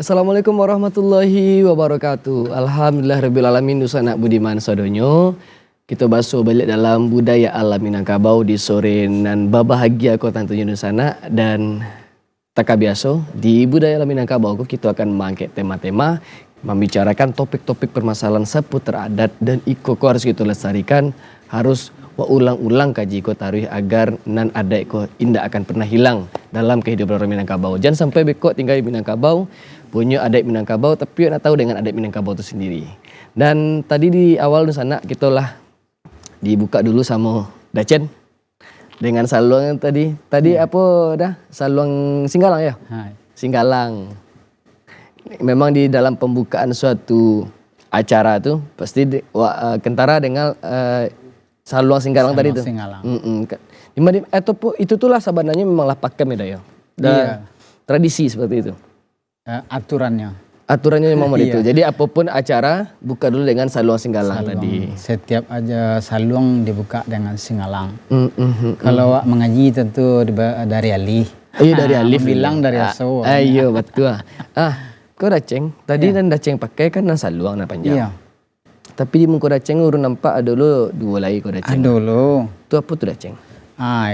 Assalamualaikum warahmatullahi wabarakatuh. Alhamdulillahirrabbilalamin. Nusana budiman sadonyo. Kita basuh balik dalam budaya alam Minangkabau di sore nan bahagia ko tentunya Nusana. Dan tak biasa di budaya alam Minangkabau kita akan mengangkat tema-tema, membicarakan topik-topik permasalahan seputar adat dan iko harus kita lestarikan, harus ulang-ulang kaji ko taruh agar nan adat ko indah akan pernah hilang dalam kehidupan orang Minangkabau. Jangan sampai beko tinggal di Minangkabau punya adat Minangkabau tapi nak tahu dengan adat Minangkabau itu sendiri. Dan tadi di awal Nusana kita lah dibuka dulu sama Dacen dengan saluang tadi. Tadi apa dah? Saluang Singgalang ya? Hai. Singgalang. Memang di dalam pembukaan suatu acara tu pasti kentara dengan saluang Singgalang tadi tu. Singgalang. Itu tuh lah sebenarnya memanglah pakem ya. Dan tradisi seperti itu. Aturannya memang itu. Jadi apapun acara buka dulu dengan saluang Singgalang tadi. Setiap aja saluang dibuka dengan Singgalang. Kalau mengaji tentu dari alif. Iya dari alif. Bilang dari aso. Ayo betul. Kau daceng tadi dan daceng pakai kan saluang na panjang. Iya. Tapi di muka daceng urun nampak ada dulu dua lagi kau daceng. Ada dulu. Itu apa tuh daceng?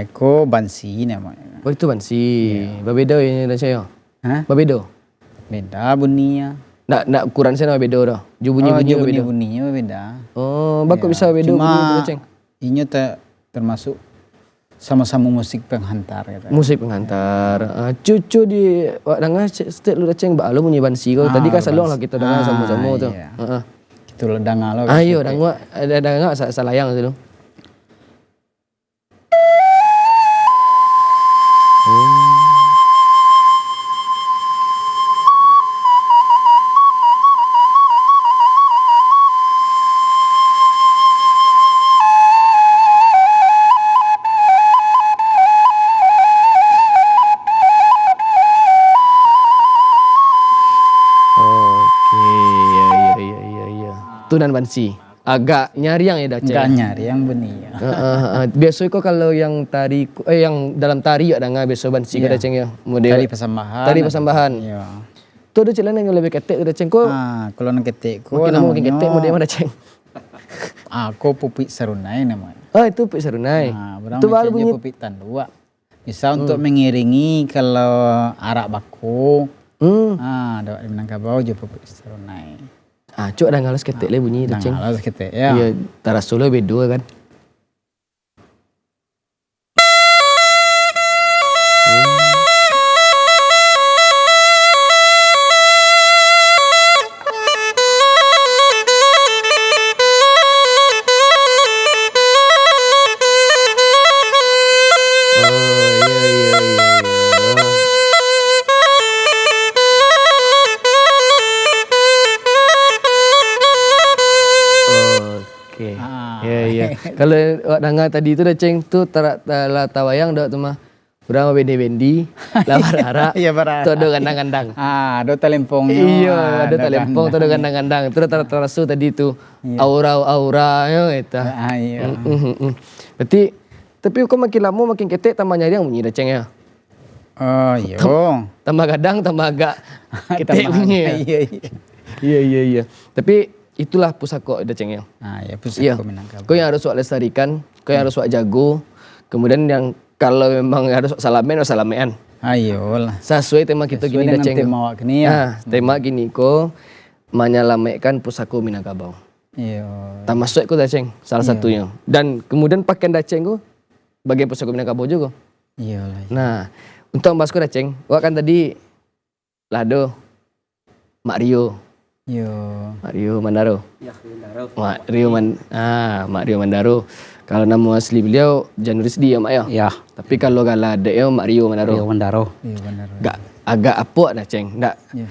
Itu bansi namanya. Oh itu bansi. Berbeda ini daceng ya? Hah? Berbeda. Beda bunyinya. Nak ukuran saya beda dah. Bunyinya beda. Oh, bakal bisa beda bunyi daceng. Ini termasuk sama-sama musik penghantar gitu. Musik penghantar. Cucu di dengar setiap lu daceng ba lu bunyi bansi kau. Tadi kan saluang lah kita dengar sama-sama tu. Itu lo dengar lo. Ayo dengar salayang tu. Tunan bansi. Agak nyariang ya daceng. Enggak nyariang benih ya. Biasa kok kalau yang tari yang dalam tari ya dengar biasa bansi ke daceng ya. Model tari persembahan. Tari persembahan. Iya. Tu ada celana yang lebih ketek ke daceng ko. Kalau nang ketek ko mungkin ketek model mana daceng. Aku Pupi Sarunai namanya. Itu Pupi Sarunai. Itu baru bunyi Pupi Tandua. Bisa untuk mengiringi kalau arak baku. Ada di Minangkabau juga Pupi Sarunai. Cuk ada ngalas ketek le bunyi daceng. Ngalas ketek ya. Iya, taras solo beda kan. Iya iya. Kalau awak dengar tadi itu dah ceng tu lah tawayang dah tu mah. Udah mah bendi-bendi, lah bara-ara. Iya, bara-ara. Tu ada gandang-gandang. Ada talempongnya. Iya, ada talempong tu ada gandang-gandang. Tu dah terasu tadi tu. Aura-aura ya itu. Iya. Berarti tapi kok makin lama makin ketek tambah nyari yang bunyi dah ceng ya. Oh, iya. Tambah kadang tambah agak ketek Tambah- bunyi ya. Iya, iya. Iya. Tapi itulah pusako dah ceng ya. Ya, Iya. pusako Minangkabau. Kau yang harus wak lestarikan, kau yang harus wak jago. Kemudian yang kalau memang harus wak salamean. Ayolah. Sesuai tema kita Sesuai gini dah dengan ceng. tema awak ni ya. Tema gini ko menyelamatkan pusako Minangkabau. Iya. Tak masuk ko dah ceng salah satunya. Dan kemudian pakaian dah ceng ko bagian pusako Minangkabau juga. Iyalah. Nah, untuk membahas ko dah ceng, wak kan tadi Lado, Mak Rio, Yo. Mak Rio Mandaro. Ya, Mandaro. Mak Rio Mandaro. Kalau nama asli beliau Janurusdi ya Mak ya. Ya, Tapi kalau gala adek ya Mak Rio Mandaro. Rio Mandaro. Iya benar. Agak apa dah ceng. Ndak. Iya.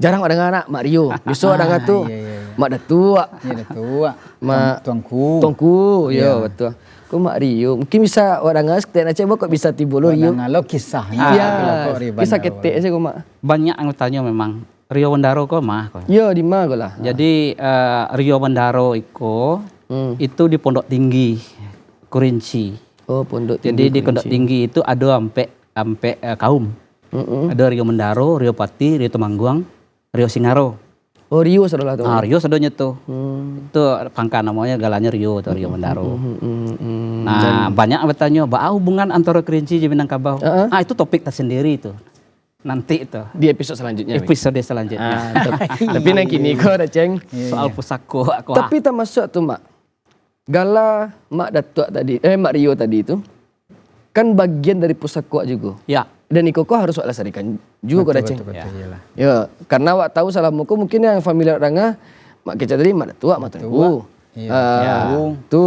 Jarang ada anak Mak Rio. Besok ada tu. Iya. Mak dah tua. Iya dah tua. Mak Tuangku. Tongku. Ya betul. Kau Mak Rio. Mungkin bisa orang dengar sekitar nak cek kok bisa tiba lo Rio. Ngalo kisahnya. Ya. Kalau kau riban Kisah awal. ketek aja kau Mak. Banyak yang bertanya memang. Rio Mandaro kok mah. Kok. Ya di mana kau lah. Jadi Rio Mandaro itu di Pondok Tinggi, Kerinci. Oh pondok. Jadi di Pondok Tinggi itu ada sampai kaum. Ada Rio Mandaro, Rio Pati, Rio Temanggung, Rio Singaro. Oh Rio saudara tu. Rio sadonya tuh. Itu pangkat namanya galanya Rio atau Rio Mandaro. Nah, banyak yang bertanya, apa hubungan antara Kerinci dan Minangkabau? Itu topik tersendiri itu. Nanti itu. Di episode selanjutnya. Episode selanjutnya. Tapi nang kini kau dah ceng. Soal pusako aku. Tapi tak masuk tu Mak. Gala Mak Datuk tadi, Mak Rio tadi itu kan bagian dari pusako juga. Ya. Dan iko kau harus wak lestarikan juga kau dah ceng. Betul, iyalah. Ya, karena wak tahu salah muka mungkin yang familiar orang Mak Kecak tadi Mak Datuk, Mak Tengku. Iya. Tu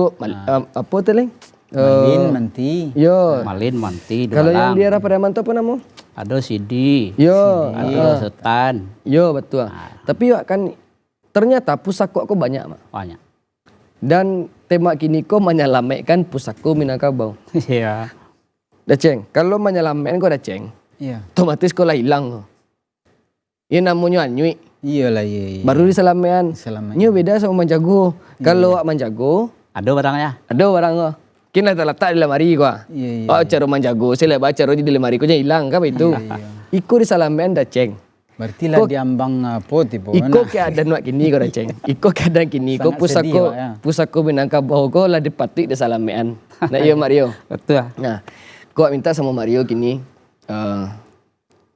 apa tu leng? Malin, Manti. Yo. Malin, Manti, Kalau yang Dolang. di arah Padaman tu apa nama? Ada Sidi. Yo. Ada Setan. Yo betul. Tapi wak kan ternyata pusako aku banyak Mak. Banyak. Dan tema kini kau menyelamatkan pusako Minangkabau. Iya. Dah ceng, kalau menyelamatkan kau dah ceng, Iya. otomatis kau lah hilang. Ini namanya anyui. Iyalah iya. Baru diselamatkan. Diselamatkan. Ini beda sama manjago. Kalau wak manjago, Ada barangnya. ada barang kau. Kena terletak di lemari kau. Iya. Oh cara manjago, saya baca di lemari kau hilang kan itu. Iko diselamatkan dah ceng. Berarti lah diambang apa tipe. Iko keadaan wak kini kau dah ceng. Iko keadaan kini kau Sangat sedih, pusako Wak, ya. pusako Minangkabau kau lah dipatik diselamatkan. Nah iya Mario. Betul. Nah, kau minta sama Mario kini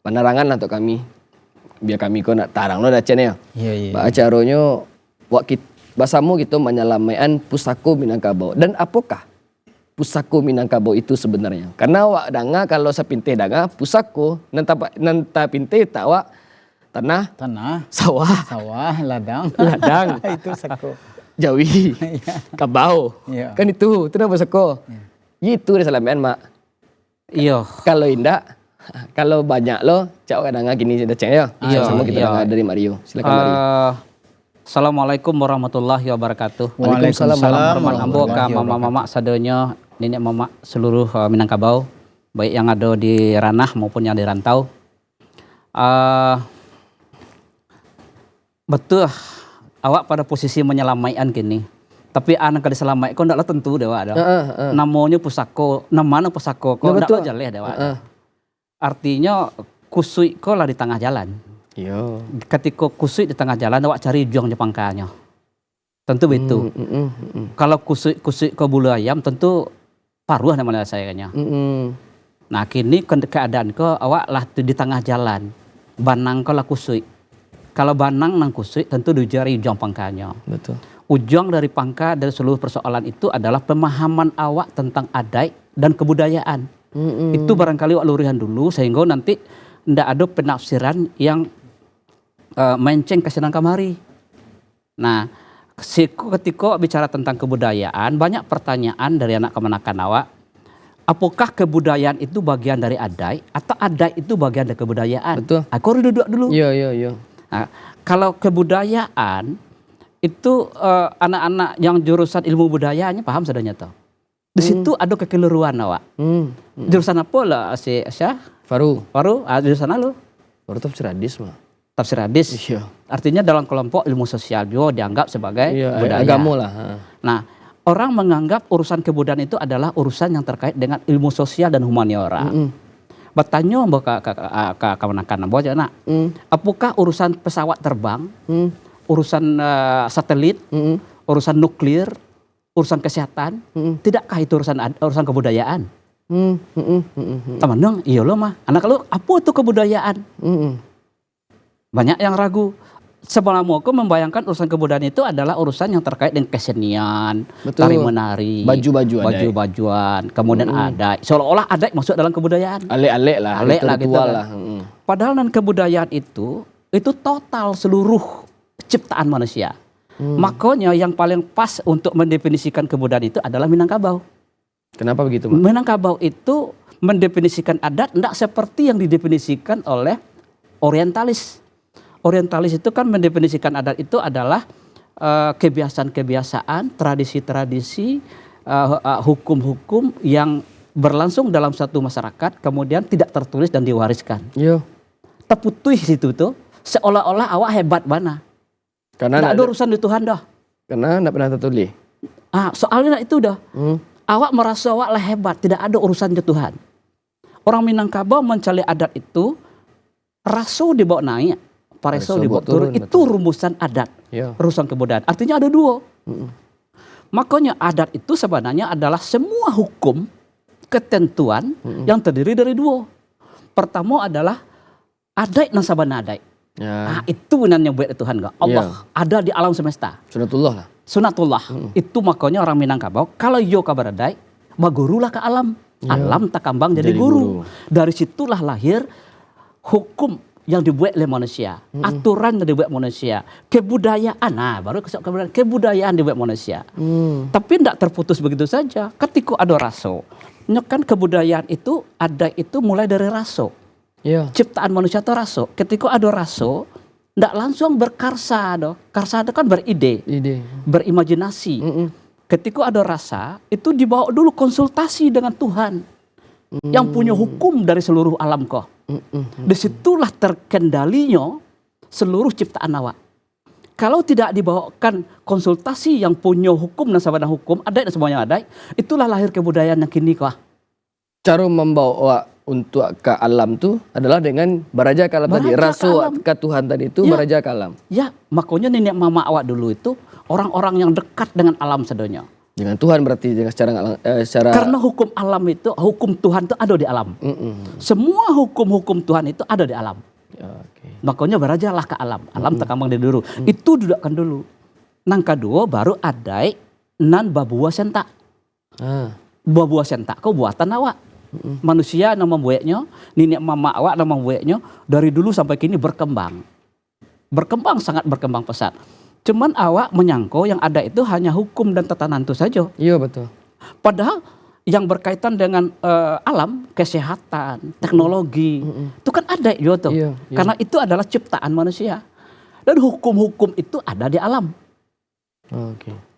penerangan untuk kami. Biar kami kau nak tarang lo dah cen ya. Iya. Pak acaranya bahasamu gitu menyelamatkan pusako Minangkabau. Dan apakah pusako Minangkabau itu sebenarnya? Karena wak danga kalau sepintih danga pusako nanta pintih tak wak tanah Tanah, sawah ladang. ladang Itu sako. jawi kabau Iya. kan itu nama pusako. Itu diselamatkan Mak. Iya. Kalau indah, kalau banyak lo, cak kadang gini sudah cek ya. Iya, Sama kita iya. dengar dari Mario. Silakan Mario. Assalamualaikum warahmatullahi wabarakatuh. Waalaikumsalam Hormat ambo ka warahmatullahi mama-mama sadonya, nenek mama seluruh Minangkabau, baik yang ada di ranah maupun yang di rantau. Betul, awak pada posisi menyelamatkan kini. Tapi anak kalau diselamatkan kau ndaklah tentu dewa ada. Namanya pusako, namanya pusako kau Ya, betul. ndak aja dewa. Artinya kusui kau lah di tengah jalan. Iya. Ketika kusui di tengah jalan awak cari juang di pangkalnya. Tentu begitu. Kalau kusui ke bulu ayam tentu paruh namanya saya kayaknya. Nah kini keadaan kau awak lah di tengah jalan. Banang kau lah kusui. Kalau banang nang kusui tentu dicari ujung pangkalnya. Betul. Ujung dari pangkal dari seluruh persoalan itu adalah pemahaman awak tentang adat dan kebudayaan. Itu barangkali awak lurihan dulu sehingga nanti ndak ada penafsiran yang menceng ke senang kamari. Nah, ketika bicara tentang kebudayaan, banyak pertanyaan dari anak kemenakan awak. Apakah kebudayaan itu bagian dari adat atau adat itu bagian dari kebudayaan? Betul. Aku harus duduk dulu. Iya. Nah, kalau kebudayaan itu anak-anak yang jurusan ilmu budayanya paham sadanya toh. Di situ ada kekeliruan awak. Jurusan apa lah si Asyah? Faru Jurusan lo? Faru tafsir hadis mah. Tafsir hadis. Iya. Artinya dalam kelompok ilmu sosial juga dianggap sebagai budaya. Agama lah. Nah, orang menganggap urusan kebudayaan itu adalah urusan yang terkait dengan ilmu sosial dan humaniora. Bertanya ke kawan-kawan bocah nak, apakah urusan pesawat terbang, urusan satelit, urusan nuklir, urusan kesehatan, tidakkah itu urusan kebudayaan? Teman dong, iya loh mah. Anak lu apa itu kebudayaan? Banyak yang ragu. Sebelum aku membayangkan urusan kebudayaan itu adalah urusan yang terkait dengan kesenian, tari menari, baju-bajuan, kemudian adat. Seolah-olah adat masuk dalam kebudayaan. Alek-alek lah, Alek lah gitu lah. Padahal dan kebudayaan itu total seluruh ciptaan manusia. Makanya yang paling pas untuk mendefinisikan kebudayaan itu adalah Minangkabau. Kenapa begitu, Mak? Minangkabau itu mendefinisikan adat tidak seperti yang didefinisikan oleh orientalis. Orientalis itu kan mendefinisikan adat itu adalah kebiasaan-kebiasaan, tradisi-tradisi, hukum-hukum yang berlangsung dalam satu masyarakat kemudian tidak tertulis dan diwariskan. Iya. Terputih situ tuh seolah-olah awak hebat mana. Karena tidak ada urusan di Tuhan dah. Karena tidak pernah tertulis. Soalnya itu dah. Awak merasa awak lah hebat, tidak ada urusan di Tuhan. Orang Minangkabau mencari adat itu raso dibawa naik, pareso dibawa turun. Itu rumusan adat, urusan kebudayaan. Artinya ada dua. Makanya adat itu sebenarnya adalah semua hukum, ketentuan yang terdiri dari dua. Pertama adalah adat dan sabana adat. Itu yang buat Tuhan gak? Allah ada di alam semesta. Sunatullah lah. Sunatullah. Itu makanya orang Minangkabau kalau yo kabaradai, gurulah ke alam. Alam tak kambang jadi guru. Dari situlah lahir hukum yang dibuat oleh manusia, aturan yang dibuat manusia, kebudayaan. Baru kebudayaan dibuat manusia. Tapi tidak terputus begitu saja. Ketika ada raso, kan kebudayaan itu ada itu mulai dari raso. Ciptaan manusia itu raso. Ketika ada raso, tidak langsung berkarsa. Karsa itu kan beride, berimajinasi. Ketika ada rasa, itu dibawa dulu konsultasi dengan Tuhan. Yang punya hukum dari seluruh alam kok. Disitulah terkendalinya seluruh ciptaan awak. Kalau tidak dibawakan konsultasi yang punya hukum dan sabana hukum, adat dan semuanya adat, itulah lahir kebudayaan yang kini kok. Cara membawa untuk ke alam tuh adalah dengan baraja ke alam tadi. Rasul ke Tuhan tadi itu baraja ke alam. Ya, makanya nenek mama awak dulu itu orang-orang yang dekat dengan alam sedonya. Dengan Tuhan berarti dengan secara karena hukum alam itu, hukum Tuhan itu ada di alam. Semua hukum-hukum Tuhan itu ada di alam. Makanya barajalah ke alam. Alam terkambang dari dulu. Itu dudukkan dulu. Nang kedua baru adai nan babua sentak. Babua sentak kau buatan awak. Manusia yang membuatnya, nenek mama awak yang membuatnya dari dulu sampai kini berkembang. Sangat berkembang pesat. Cuman awak menyangka yang ada itu hanya hukum dan tatanan itu saja. Iya betul. Padahal yang berkaitan dengan alam, kesehatan, teknologi, itu kan ada juga tuh. Karena itu adalah ciptaan manusia. Dan hukum-hukum itu ada di alam.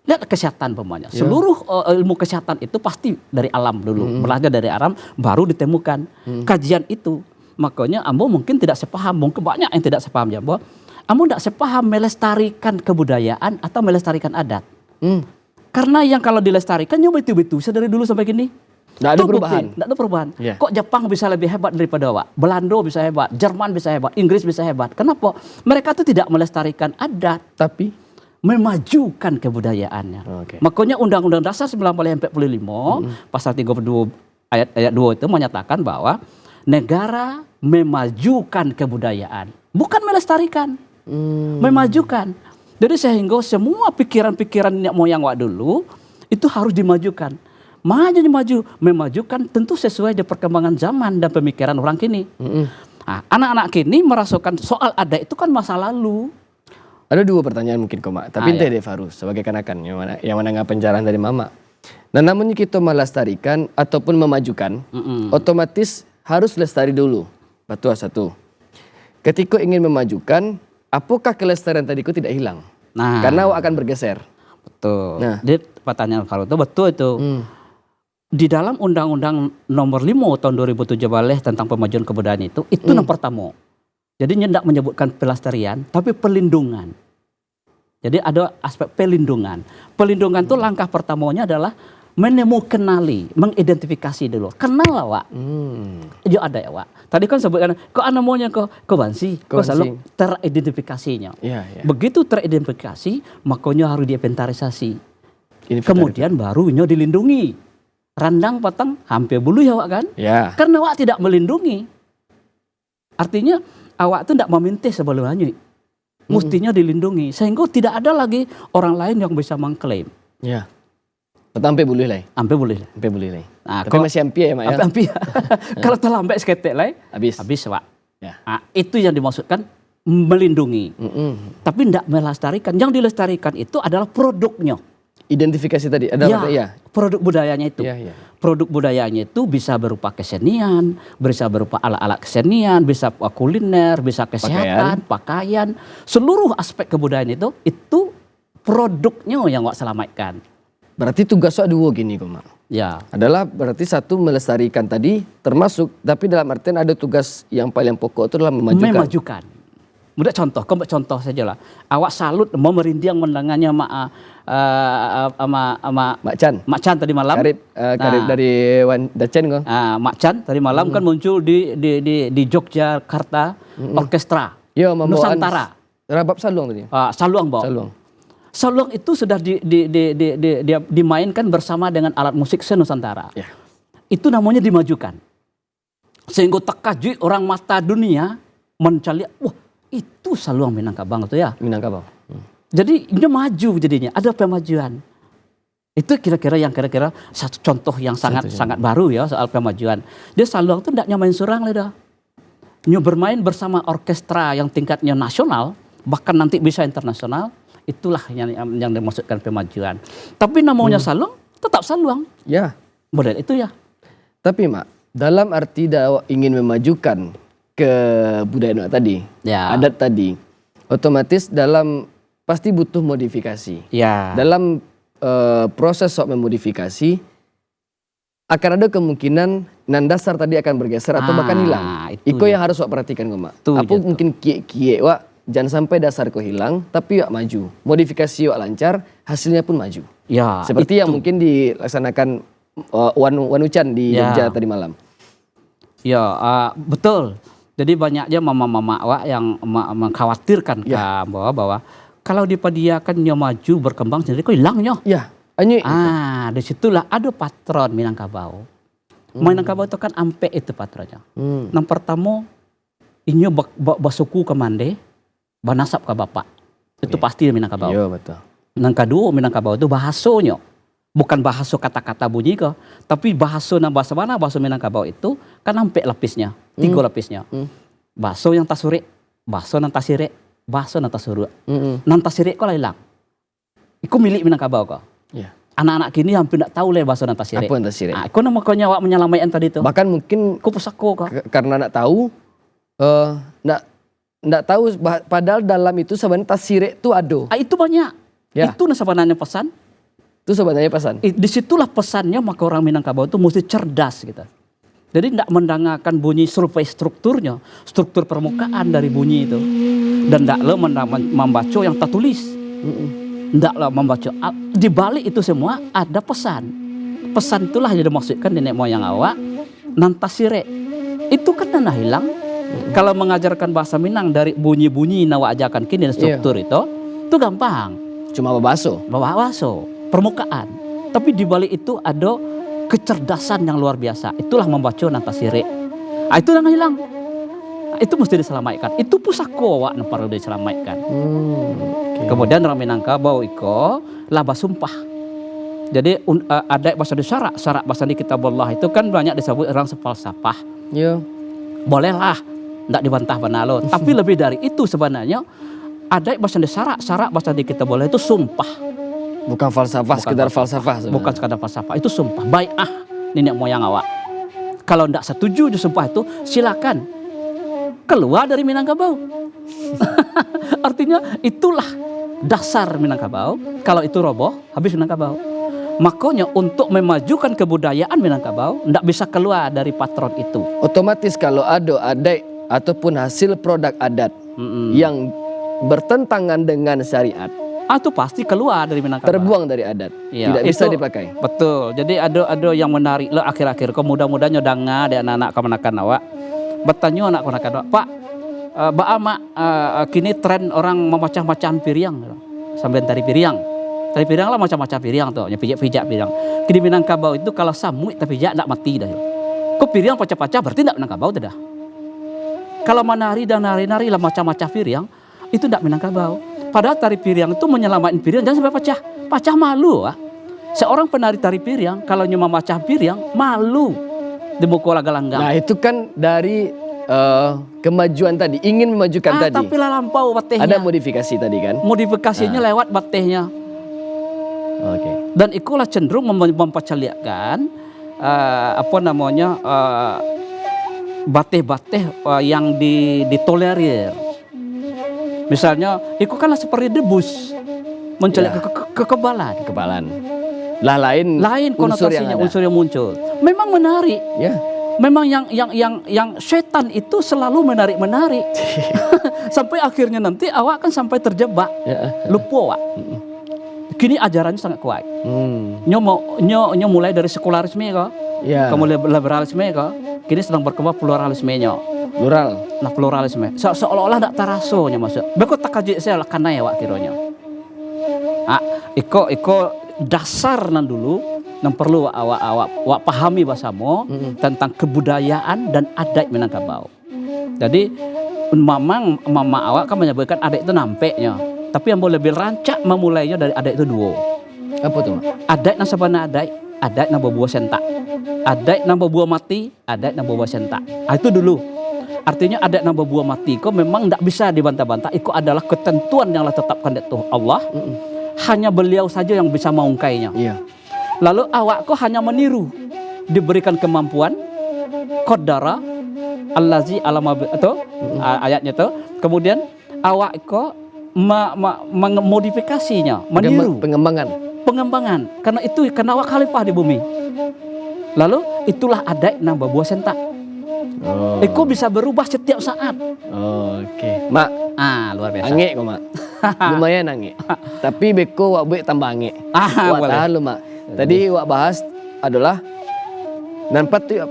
Lihat kesehatan pemanya. Seluruh ilmu kesehatan itu pasti dari alam dulu. Belajar dari alam baru ditemukan kajian itu. Makanya ambo mungkin tidak sepaham, mungkin banyak yang tidak sepaham ya, ambo tidak sepaham melestarikan kebudayaan atau melestarikan adat. Karena yang kalau dilestarikan nyoba itu dari dulu sampai kini. Tidak ada perubahan. Tidak ada perubahan. Kok Jepang bisa lebih hebat daripada awak? Belanda bisa hebat, Jerman bisa hebat, Inggris bisa hebat. Kenapa? Mereka itu tidak melestarikan adat, tapi memajukan kebudayaannya. Makanya Undang-Undang Dasar 1945 pasal 32 ayat 2 itu menyatakan bahwa negara memajukan kebudayaan, bukan melestarikan, memajukan. Jadi sehingga semua pikiran-pikiran nenek moyang wak dulu itu harus dimajukan. Maju, memajukan tentu sesuai dengan perkembangan zaman dan pemikiran orang kini. Anak-anak kini merasakan soal adat itu kan masa lalu. Ada dua pertanyaan mungkin Koma, tapi ente deh Farus sebagai kanakan yang mana nggak penjarahan dari mama. Nah namun kita melestarikan ataupun memajukan, otomatis harus lestari dulu. Betul satu. Ketika ingin memajukan, apakah kelestarian tadiku tidak hilang? Nah, Karena awak akan bergeser. betul. Nah. Jadi pertanyaan kalau itu betul itu. Di dalam Undang-Undang Nomor 5 tahun 2017 tentang pemajuan kebudayaan itu yang pertama. Jadi tidak menyebutkan pelestarian, tapi perlindungan. Jadi ada aspek perlindungan. Perlindungan itu langkah pertamanya adalah kenali, mengidentifikasi dulu. Kenal awak. Jo ada ya, Wak. Tadi kan sebutkan, kok namanya kok Bansi, kok selalu teridentifikasinya. Iya, iya. Begitu teridentifikasi, makanya harus diinventarisasi. Kemudian Kemudian barunya dilindungi. Randang patang hampir bulu ya, Wak kan? ya. Karena awak tidak melindungi. Artinya awak itu tidak meminta sebelum hanyut. Mestinya dilindungi. Sehingga tidak ada lagi orang lain yang bisa mengklaim. Ya. Sampai boleh lah. Sampai boleh. Sampai boleh lah. Nah, Tapi masih hampir ya, Mak ya. Hampir. Kalau terlambat seketik lah, Habis. habis, Wak. Ya. Nah, itu yang dimaksudkan melindungi. Tapi tidak melestarikan. Yang dilestarikan itu adalah produknya. Identifikasi tadi ada apa ya? Produk budayanya itu. Iya, iya. Produk budayanya itu bisa berupa kesenian, bisa berupa alat-alat kesenian, bisa kuliner, bisa kesehatan, pakaian. Seluruh aspek kebudayaan itu produknya yang Wak selamatkan. Berarti tugas Wak dua gini kok, Mak. Ya. Adalah berarti satu melestarikan tadi termasuk, tapi dalam artian ada tugas yang paling pokok itu adalah memajukan. Mudah contoh, contoh saja lah. Awak salut mau merinding mendengarnya Mak Chan. Mak Chan tadi malam. Karib dari Dacen kok. Mak Chan tadi malam kan muncul di Yogyakarta Orkestra Yo, membawaan Nusantara. Rabab Saluang tadi. Saluang, Bang. Saluang. Saluang itu sudah dimainkan bersama dengan alat musik senusantara. Ya. Itu namanya dimajukan. Sehingga terkajui orang mata dunia mencari, wah itu Saluang Minangkabau itu ya. Minangkabau. Jadi dia maju jadinya, ada pemajuan. Itu kira-kira satu contoh yang sangat baru ya soal pemajuan. Dia Saluang itu tidak main surang lah dah. Dia bermain bersama orkestra yang tingkatnya nasional, bahkan nanti bisa internasional. Itulah yang dimaksudkan pemajuan. Tapi namanya Saluang, tetap Saluang. Ya. Model itu ya. Tapi Mak, dalam arti ingin memajukan kebudayaan tadi, Ya. adat tadi, otomatis pasti butuh modifikasi. Ya. Dalam proses memodifikasi akan ada kemungkinan nan dasar tadi akan bergeser atau bahkan hilang. Itu yang harus Wak perhatikan Mak. Apa mungkin kie Wak jangan sampai dasar kau hilang, tapi Wak maju. Modifikasi Wak lancar, hasilnya pun maju. Ya. Seperti yang mungkin dilaksanakan Wanucan di Jogja tadi malam. Ya, betul. Jadi banyaknya mama-mama Wak yang mengkhawatirkan bahwa kalau dipadiakannya maju berkembang sendiri kok hilangnya. Ya, disitulah ada patron Minangkabau. Minangkabau itu kan ampe itu patronnya. Yang pertama, ini basuku ke mande, banasap ke bapak. Itu pasti Minangkabau. Iya betul. Yang kedua Minangkabau itu bahasonya. Bukan bahasa kata-kata bunyi ke, tapi bahasa mana bahasa Minangkabau itu kan ampe lapisnya, 3 lapisnya. Bahasa yang tasure, bahasa yang tasire, bahasa yang tasuru. Nan tasire kok hilang. Iku milik Minangkabau kok. Iya. Anak-anak kini hampir tidak tahu lah bahasa yang tasire. Apa yang tasire? Aku makanya Wak menyelamatkan tadi itu. Bahkan mungkin Ku pusako kok. karena nak tahu, nak tahu padahal dalam itu sebenarnya tasire itu ada. Itu banyak. Ya. Itu sebenarnya pesan. Itu sebenarnya pesan. Disitulah pesannya maka orang Minangkabau itu mesti cerdas gitu. Jadi tidak mendengarkan bunyi survei strukturnya, struktur permukaan dari bunyi itu. Dan tidaklah membaca yang tertulis. Tidaklah membaca. Di balik itu semua ada pesan. Pesan itulah yang dimaksudkan nenek moyang awak. Nantasire. Itu kan nana hilang. Kalau mengajarkan bahasa Minang dari bunyi-bunyi nawa ajakan kini struktur itu gampang. Cuma babaso. Permukaan. Tapi di balik itu ada kecerdasan yang luar biasa. Itulah membaca nantasire. Itu yang hilang. Itu mesti diselamatkan. Itu pusako Wak yang perlu diselamatkan. Kemudian orang Minangkabau iko laba sumpah. Jadi ada bahasa di syarak bahasa di kitabullah itu kan banyak disebut orang sepalsafah. Iya. Bolehlah, tidak dibantah banalo. Tapi lebih dari itu sebenarnya ada bahasa di syarak bahasa di kitabullah itu sumpah. Bukan falsafah, sekedar falsafah. Bukan sekadar falsafah, itu sumpah. Nenek moyang awak. Kalau tidak setuju di sumpah itu, silakan keluar dari Minangkabau. Artinya itulah dasar Minangkabau. Kalau itu roboh, habis Minangkabau. Makanya untuk memajukan kebudayaan Minangkabau tidak bisa keluar dari patron itu. Otomatis kalau ada adat ataupun hasil produk adat yang bertentangan dengan syariat, Itu pasti keluar dari Minangkabau. terbuang dari adat, Iya, tidak bisa itu dipakai. Betul. Jadi ada yang menarik lo akhir-akhir. Mudah-mudahnya danga di anak-anak kemenakan awak. Bertanya anak kemenakan awak, Pak, Ama kini tren orang memacah-macah piriang, sambil tari piriang. Tari piriang lah macam-macam piriang tuh, pijak-pijak piriang. Kini Minangkabau itu kalau samui tapi pijak tidak mati dah. Kok piriang pacah-pacah berarti tidak Minangkabau dah. Kalau menari dan nari-nari lah macam-macam piriang itu tidak Minangkabau. Padahal tari piriang itu menyelamatkan piriang jangan sampai pecah. Pecah malu, ah. Seorang penari tari piriang kalau cuma macam piriang malu di muka laga-langgang. Nah itu kan dari kemajuan tadi, ingin memajukan tadi. Tapi lah lampau batehnya. Ada modifikasi tadi kan? Modifikasinya lewat batehnya. Oke. Dan ikulah cenderung mempercaliakan bateh-bateh yang ditolerir. Misalnya, itu kan seperti debus, mencari kekebalan. Kekebalan. Lah lain Konotasinya, unsur yang muncul. Memang menarik. Ya. Memang yang setan itu selalu menarik. Sampai akhirnya nanti awak kan sampai terjebak. Lupa awak. Kini ajarannya sangat kuat. Nyo mulai dari sekularisme kok. Ya. Kemudian liberalisme kok. Kini sedang berkembang pluralismenya. Plural. Nah pluralisme. Seolah-olah tidak tarasonya maksud. Beko tak kaji saya lah karena ya wak kironya. Iko dasar nan dulu yang perlu awak pahami bahasamu tentang kebudayaan dan adat Minangkabau. Jadi mama awak kan menyebutkan adat itu nampeknya. Tapi yang boleh lebih rancak memulainya dari adat itu dua. Apa tuh, Mak? Adat yang sabana adat yang berbuah sentak. Adat yang berbuah mati, adat yang berbuah sentak. Itu dulu. Artinya adat yang berbuah mati kok memang tidak bisa dibantah-bantah. Itu adalah ketentuan yang ditetapkan oleh Allah. Hanya beliau saja yang bisa mengungkainya. Iya. Lalu awak kok hanya meniru, diberikan kemampuan, qaddara allazi alama atau ayatnya itu. Kemudian awak kok memodifikasinya, meniru, pengembangan. Karena awak khalifah di bumi. Lalu itulah adat nambah buah sentak. Itu bisa berubah setiap saat. Oke. Mak. Luar biasa. Angek kok, Mak. Lumayan angek. Tapi beko wak buat tambah angek. Wak tahan lu, Mak. Tadi wak bahas adalah nampak tuh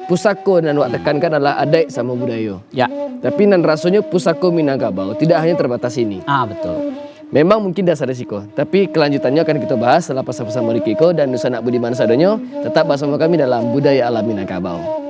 pusako dan wak tekankan adalah adat sama budaya. Ya. Tapi nan rasanya pusako Minangkabau tidak hanya terbatas ini. Betul. Memang mungkin dasar risiko, tapi kelanjutannya akan kita bahas setelah pesan-pesan Morikiko dan Nusana Budiman Sadonyo. Tetap bersama kami dalam Budaya Alam Minangkabau.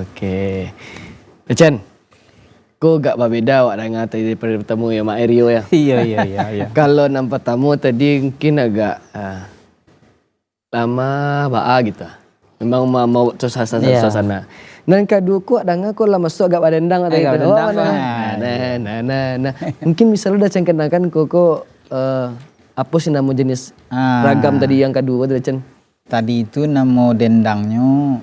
Oke. Chen, kok gak berbeda awak dengan tadi bertemu ya Mak Erio ya? Iya. Kalau nampak tamu tadi mungkin agak lama gitu. Memang mau suasana. Dan kedua ku dengar ku lama masuk agak badendang atau gitu. Nah. Mungkin misalnya udah cengkenakan koko Apa sih nama jenis Ah. ragam tadi yang kedua tadi Cen? Tadi itu nama dendangnya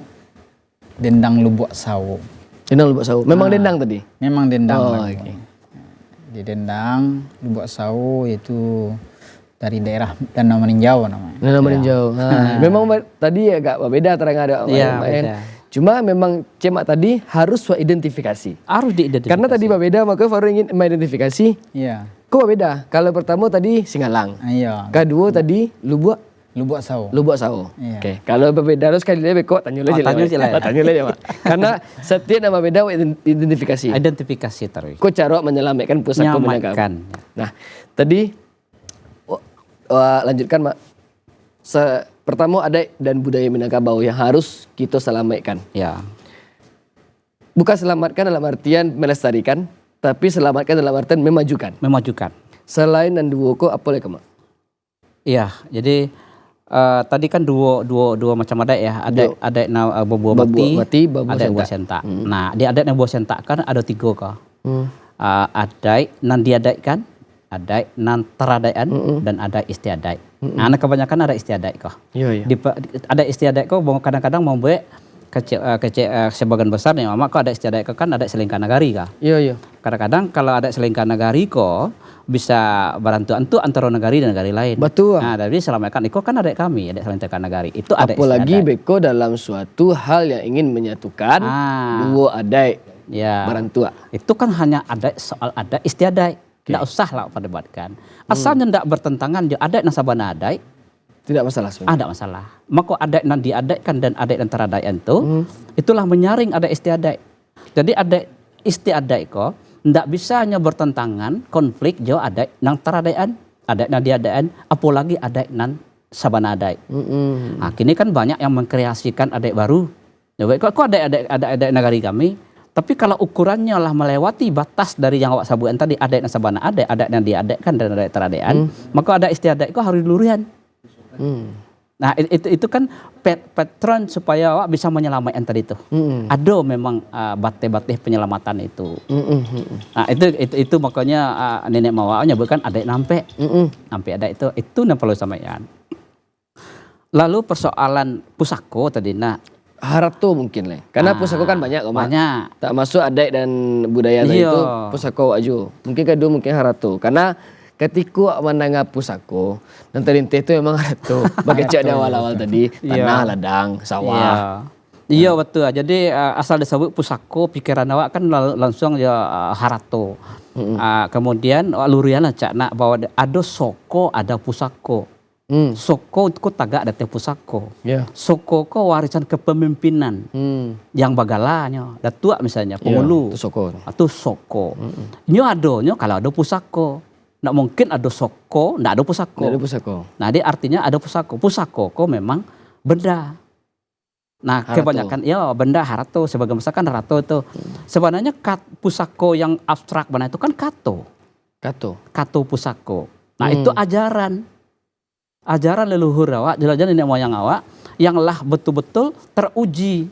dendang lubuk sawo. Dendang lubuk sawo. Memang dendang tadi. Memang dendang Oh, lagi. oke. Di dendang lubuk sawo itu dari daerah Danau Meninjau namanya. Nama meninjau. Memang tadi agak beda terang ada Iya, main. beda. Cuma memang cemak tadi harus identifikasi. Harus diidentifikasi. Karena tadi beda maka Faru ingin mengidentifikasi. Iya. Kok beda? Kalau pertama tadi Singalang. Iya. Kedua tadi lubuk Lubuk sawo. sawo. Iya. Oke. Kalau berbeda harus sekali lagi kok tanya lagi. tanya je lah. Tanya lagi Mak. Karena setiap nama beda identifikasi. Identifikasi terus. Kok cara menyelamatkan pusaka Minangkabau. Menyelamatkan. Nah, tadi lanjutkan Mak. Pertama adat dan budaya Minangkabau yang harus kita selamatkan. Ya. Bukan selamatkan dalam artian melestarikan, tapi selamatkan dalam artian memajukan. Memajukan. Selain dan dua kok apa lagi Mak? Iya, jadi tadi kan dua macam adat ya. Adat babuah mati, babuah adat buah sentak. Nah, di adat yang buah sentak kan ada 3 kah. Adat nan diadatkan, adat nan teradaian, dan adat istiadat. Nah, kebanyakan ada istiadat kah. Iya, iya. Ada istiadat kok kadang-kadang membuat kecil sebagian besar nih mama kok ada istiadat kok kan ada selingkah nagari kah. Iya, iya. Kadang-kadang kalau ada selingkah nagari kok bisa bantuan tuh antara negari dan negari lain. Betul. Nah, tapi selamatkan itu kan ada kami, ada selingkah nagari. Itu ada Apalagi istiadat. beko dalam suatu hal yang ingin menyatukan dua adat Ya. barantua. Itu kan hanya ada soal ada istiadat. Tidak usah lah perdebatkan. Asalnya tidak bertentangan jo adat dan sabana adat, Tidak masalah sebenarnya. ada masalah. Maka adat yang diadatkan dan adat yang teradaian itu, itulah menyaring adat istiadat. Jadi adat istiadat kok tidak bisa hanya bertentangan konflik jo adat yang teradaian, adat yang diadaian, apalagi adat yang sabana adat. Nah, kini kan banyak yang mengkreasikan adat baru. Ya, kok ada negari kami. Tapi kalau ukurannya lah melewati batas dari yang awak sabukan tadi adat yang sabana adat yang diadatkan dan adat teradaian, maka adat istiadat kok harus dilurian. Nah itu kan patron supaya awak bisa menyelamatkan tadi itu. Ada memang bateh-bateh penyelamatan itu. Nah itu makanya nenek mawaknya bukan adat nampe. Nampe adat itu yang perlu sampaikan. Lalu persoalan pusako tadi Harato mungkin lah. Karena pusako kan banyak kok Mak. banyak. Tak masuk adat dan budaya tadi Iya. itu pusako aja. Mungkin kedua mungkin harato. Karena ketika mendengar pusako dan terintih itu memang harato. Bagi cak di awal-awal tadi tanah, ladang, sawah. Iya betul. Jadi asal disebut pusako pikiran awak kan langsung ya harato. Kemudian lurian lah cak nak bahwa ada soko ada pusako. Soko itu tagak ada pusako. Ya. Soko ko warisan kepemimpinan yang bagalanya. Datua misalnya pengulu. Itu soko. Atau soko. Nyo adonyo kalau ada pusako. Nggak mungkin ada soko, nggak ada pusako. Nggak ada pusako. Nah, dia artinya ada pusako. Pusako kok memang benda. Nah, Harato. kebanyakan ya benda harato, sebagian besar kan harato itu. Sebenarnya pusako yang abstrak mana itu kan kato. Kato pusako. Nah, itu ajaran. Ajaran leluhur awak, jalan-jalan nenek moyang awak yang lah betul-betul teruji.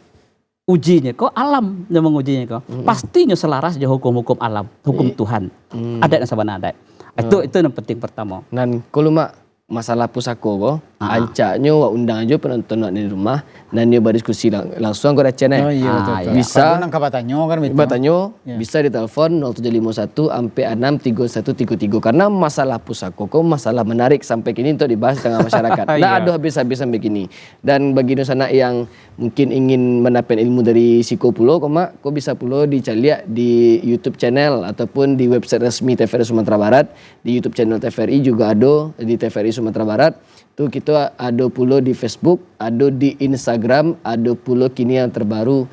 Ujinya kok alam yang mengujinya kok. Pastinya selaras dengan hukum-hukum alam, hukum Tuhan. Adat yang sabana adat. Itu yang penting pertama. Dan kalau Mak masalah pusako ko, ancaknya wak undang aja penonton wak di rumah dan dia berdiskusi langsung aku dah channel. Oh iya betul. iya. Bisa. Kalau nang kabatanyo kan betul. Batanyo bisa ditelepon 0751 sampai 63133 karena masalah pusako ko masalah menarik sampai kini untuk dibahas dengan masyarakat. Nah, Iya. ada habis-habis sampai kini. Dan bagi Nusana yang mungkin ingin mendapat ilmu dari Siko Pulo, Mak, kau bisa Pulo dicari di YouTube channel ataupun di website resmi TVRI Sumatera Barat. Di YouTube channel TVRI juga ada di TVRI Sumatera Barat. Tuh kita ada Pulo di Facebook, ada di Instagram, ada Pulo kini yang terbaru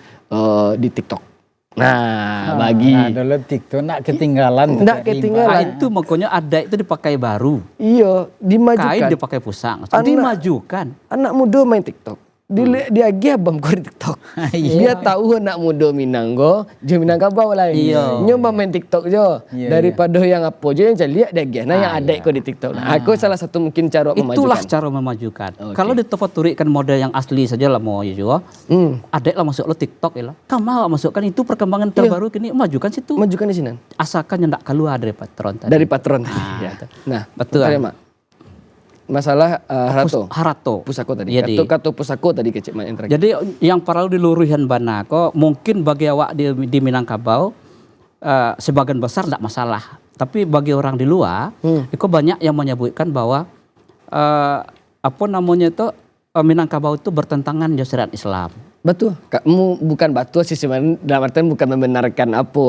di TikTok. Nah, bagi Nah, dulu TikTok nak ketinggalan. Nggak ketinggalan. Nah, itu makanya adat itu dipakai baru. iya Kain dimajukan. dipakai pusang. Dimajukan. Anak muda main TikTok. Dia lagi abang kau di TikTok. Dia tahu anak muda Minanggo, je Minangkabau lah. Iya. Nyoba main TikTok jo. Iya, Daripada yang apa je yang saya lihat dia gih. Nah yang ada kau di TikTok. Nah, aku salah satu mungkin cara Itulah memajukan. cara memajukan. Oke. Kalau diturikan model yang asli saja lah mau ya juga. Adek lah masuk lo TikTok ya lah. Kamu mau masukkan itu perkembangan terbaru kini majukan situ. Majukan di sini. Asalkan yang tak keluar dari patron tadi. Dari patron. Nah, Ya. itu. Nah, Betul. makanya, Mak. masalah harato. Harato. Pusako tadi. Jadi, Kato pusako tadi kecil yang terakhir. jadi yang perlu diluruskan bana ko mungkin bagi awak di Minangkabau sebagian besar tidak masalah. Tapi bagi orang di luar, itu banyak yang menyebutkan bahwa apa namanya itu Minangkabau itu bertentangan dengan syariat Islam. Betul. Kamu bukan batu sih sebenarnya, dalam artian bukan membenarkan apa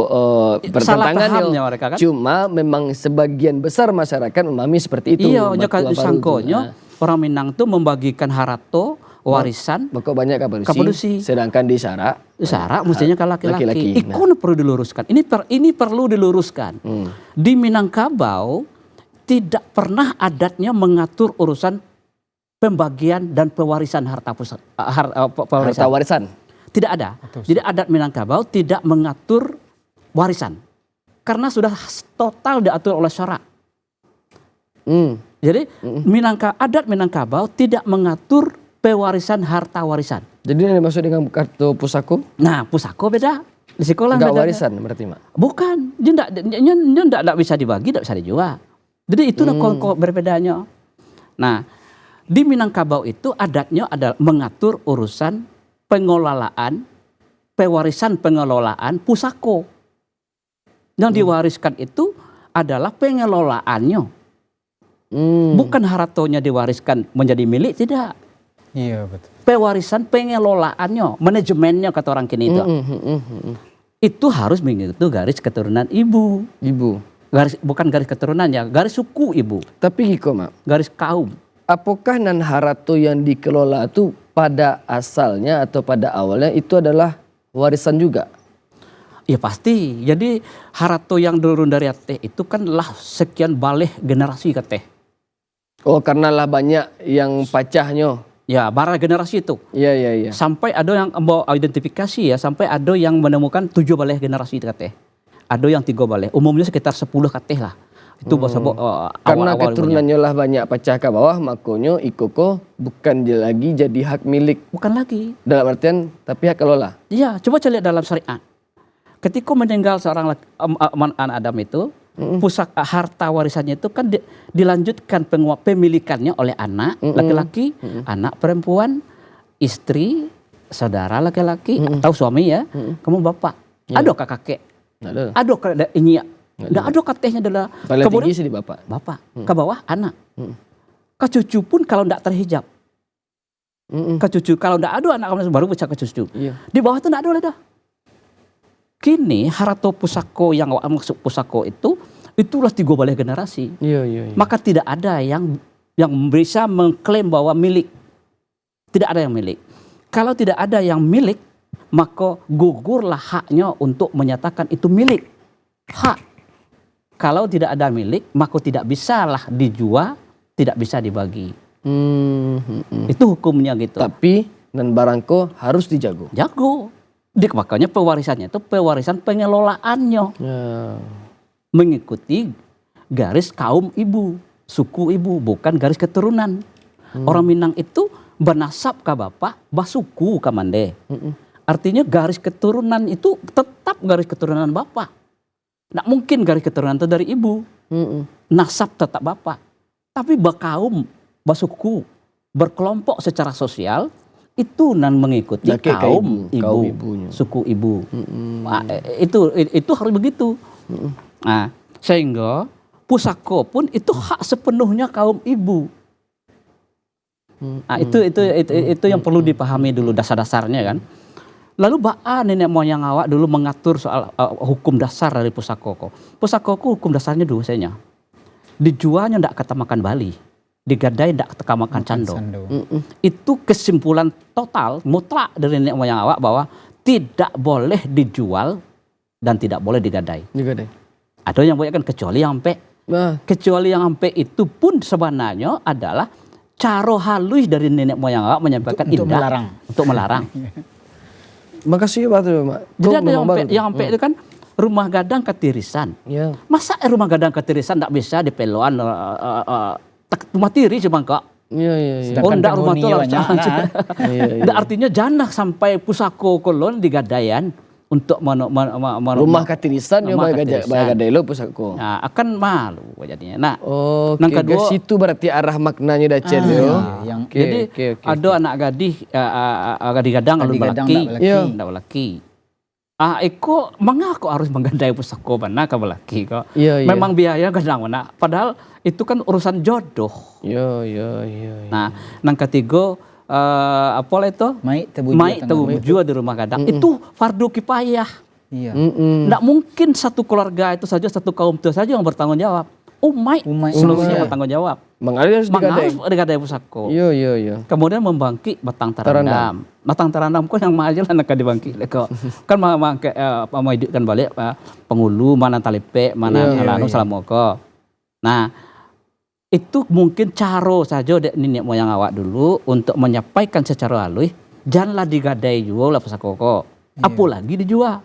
Salah pertentangan pahamnya mereka kan. Cuma memang sebagian besar masyarakat memahami seperti itu. Iya, Batu jika baru sangkonya itu. orang Minang itu membagikan harato warisan Maka banyak Kapadosi. kapadosi. Sedangkan di Sarak Sarak mestinya ke laki-laki. laki-laki. Itu perlu diluruskan. Ini perlu diluruskan. Di Minangkabau tidak pernah adatnya mengatur urusan pembagian dan pewarisan harta pusat, harta warisan. Tidak ada. Jadi adat Minangkabau tidak mengatur warisan karena sudah total diatur oleh syarak. Jadi adat Minangkabau tidak mengatur pewarisan harta warisan. Jadi yang dimaksud dengan kartu pusako? Nah, pusako beda. Di sekolah Enggak beda. warisan berarti, Mak? Bukan, dia tidak bisa dibagi, tidak bisa dijual. Jadi itu berbedanya. Nah, di Minangkabau itu adatnya adalah mengatur urusan pengelolaan, pewarisan pengelolaan pusako. Yang diwariskan itu adalah pengelolaannya. Bukan hartonya diwariskan menjadi milik, tidak. Iya betul. Pewarisan pengelolaannya, manajemennya kata orang kini itu. Itu harus mengikuti garis keturunan ibu. Bukan garis keturunan ya, garis suku ibu. Tapi Giko, Mak, garis kaum. apakah nan harato yang dikelola itu pada asalnya atau pada awalnya itu adalah warisan juga? Ya pasti. Jadi harato yang turun dari Ateh itu kan lah sekian baleh generasi ke Teh. Oh, karena lah banyak yang pacahnya. Ya, bara generasi itu. Iya. Sampai ada yang membawa identifikasi ya, sampai ada yang menemukan 7 baleh generasi ke Teh. Ada yang 3 baleh. Umumnya sekitar 10 ke Teh lah. Itu karena keturunannya lah banyak pecah ke bawah, makanya ikoko bukan dia lagi jadi hak milik. Bukan lagi. Dalam artian tapi hak kelola. Iya, coba lihat dalam syariat. Ketika meninggal seorang anak Adam itu, pusaka harta warisannya itu kan dilanjutkan pemilikannya oleh anak laki-laki, anak perempuan, istri, saudara laki-laki atau suami ya, kamu bapak. Ada kakek, ada ini. Tidak ada katanya adalah paling tinggi sih di bapak. Ke bawah anak. Ke cucu pun kalau tidak terhijab. Ke cucu kalau tidak ada anak baru bisa ke cucu. Iya. Di bawah itu tidak ada dah. Kini harato pusako yang maksud pusako itulah 3 baleh generasi. Iya. Maka tidak ada yang bisa mengklaim bahwa milik. Tidak ada yang milik. Kalau tidak ada yang milik, maka gugurlah haknya untuk menyatakan itu milik. Hak. Kalau tidak ada milik, maka tidak bisalah dijual, tidak bisa dibagi. Itu hukumnya gitu. Tapi dan barangko harus dijago. Jago. Makanya pewarisannya itu pewarisan pengelolaannya. Ya. Mengikuti garis kaum ibu, suku ibu, bukan garis keturunan. Orang Minang itu bernasab ke bapak, basuku ke mande. Artinya garis keturunan itu tetap garis keturunan bapak. Nggak mungkin garis keturunan itu dari ibu. Nasab tetap bapak. Tapi kaum, basuku, berkelompok secara sosial, itu nan mengikuti kaum ibu, suku ibu. Nah, itu harus begitu. Nah, sehingga pusako pun itu hak sepenuhnya kaum ibu. Nah, itu yang perlu dipahami dulu dasar-dasarnya kan. Lalu nenek moyang awak dulu mengatur soal hukum dasar dari pusako. Pusako hukum dasarnya dosanya. Dijualnya ndak kata makan Bali. Digadai ndak kata makan cando. Itu kesimpulan total mutlak dari nenek moyang awak bahwa tidak boleh dijual dan tidak boleh digadai. Ada yang banyak kan kecuali yang ampe. Kecuali yang ampe itu pun sebenarnya adalah cara halus dari nenek moyang awak menyampaikan untuk melarang. Makasih Pak. Jadi ada yang ampe itu kan rumah gadang ketirisan. Ya. Masa rumah gadang ketirisan ndak bisa dipeloan matiri cuma kok. Iya. Oh ndak rumah tuh artinya janah sampai pusako kolon di gadayan untuk Rumah katirisan yo rumah bagadai lo pusako. Nah, akan malu jadinya. Nah, Oh, yang kedua, situ berarti arah maknanya dacen yo. Iya, yang jadi ada anak gadih gadih gadang alun gadang balaki, ndak balaki. Iya. ndak balaki. Iko mengaku harus menggandai pusako mana ke balaki kok. Iya, iya. Memang biaya gadang mana. Padahal itu kan urusan jodoh. Yo. Nah, yang ketiga apa itu? Mai Tebu di rumah gadang. Itu fardu kifayah. Iya. Nggak mungkin satu keluarga itu saja, satu kaum itu saja yang bertanggung jawab. Umai seluruhnya bertanggung jawab. Mengalir harus digadai. Harus digadai pusako. Yo. Kemudian membangkit batang terendam. Batang terendam kok yang mahal lah nak dibangkit leko. Kan mangke mau hidupkan balik penghulu mana talipe mana alanu salamoko. Nah, itu mungkin caro saja dek nenek moyang awak dulu untuk menyampaikan secara halus, janganlah digadai jual lah pusako kok. Apalagi dijual.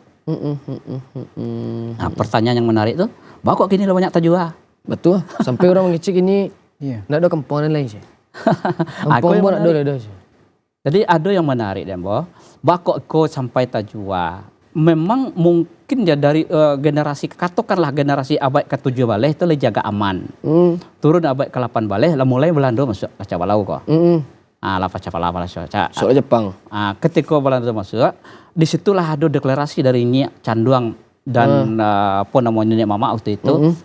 Nah, pertanyaan yang menarik tuh, bahwa kok gini lah banyak terjual. Betul. Sampai orang mengecek ini Iya. ndak ada kemponan lain sih. Aku Kampung yang pun ada sih. Jadi ada yang menarik dan bahwa kok sampai terjual. Memang mungkin ya dari generasi katakanlah generasi abad ke-7 baleh itu le jaga aman. Turun abad ke-8 baleh lah mulai Belanda masuk Paca Balau kok. Lah Paca Balau Soal Jepang. Ketika Belanda masuk, disitulah ada deklarasi dari Nyi Canduang dan apa namanya Nyi Mama waktu itu.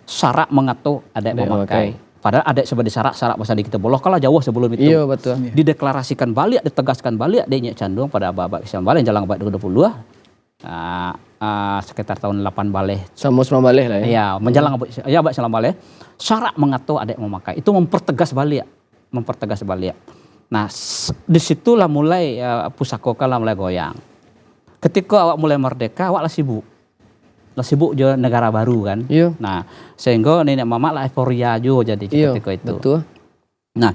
Syarat mengatur adat memakai. Padahal adat sebagai syarat bahasa di kita boloh kalau jauh sebelum itu. Iya betul. Dideklarasikan balik, ditegaskan balik Nyi Canduang pada abad Islam balik jalan abad 20. Sekitar tahun 8 baleh. Sama baleh lah ya. Iya, menjelang abad Islam baleh. Syarat mengatur adat memakai. Itu mempertegas balik. Nah, disitulah mulai pusako kala mulai goyang. Ketika awak mulai merdeka, awak lah sibuk je negara baru kan. Iya. Nah, sehingga nenek mama lah euforia jo jadi ketika itu. Betul. Nah,